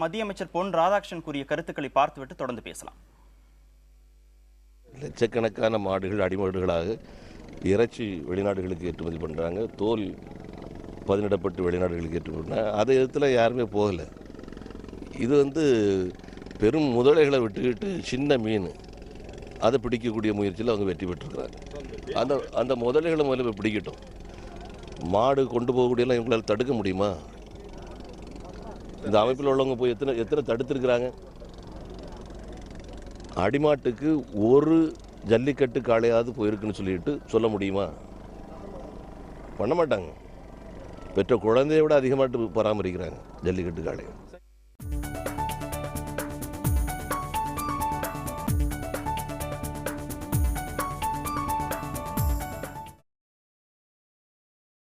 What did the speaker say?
மத்திய அமைச்சர் பொன் ராதாகிருஷ்ணன் கூறிய கருத்துக்களை பார்த்துவிட்டு தொடர்ந்து பேசலாம். லட்சக்கணக்கான மாடுகள் அடிமாடுகளாக இறைச்சி வெளிநாடுகளுக்கு ஏற்றுமதி பண்ணுறாங்க, தோல் பதனிடப்பட்டு வெளிநாடுகளுக்கு ஏற்றுமதி பண்ணுறாங்க. அதை இடத்துல யாருமே போகலை. இது பெரும் முதலைகளை விட்டுக்கிட்டு சின்ன மீன் அதை பிடிக்கக்கூடிய முயற்சியில் அவங்க வெற்றி பெற்றிருக்கிறாங்க. அந்த முதலைகளை முதல்ல பிடிக்கட்டும். மாடு கொண்டு போகக்கூடியெல்லாம் இவங்களால் தடுக்க முடியுமா? இந்த அமைப்பில் உள்ளவங்க போய் எத்தனை தடுத்துருக்குறாங்க? அடிமாட்டுக்கு ஒரு ஜல்லிக்கட்டு காளையாவது போயிருக்குன்னு சொல்லிட்டு சொல்ல முடியுமா? பண்ண மாட்டாங்க. பெற்ற குழந்தைய விட அதிகமாட்டு பராமரிக்கிறாங்க ஜல்லிக்கட்டு காளையை.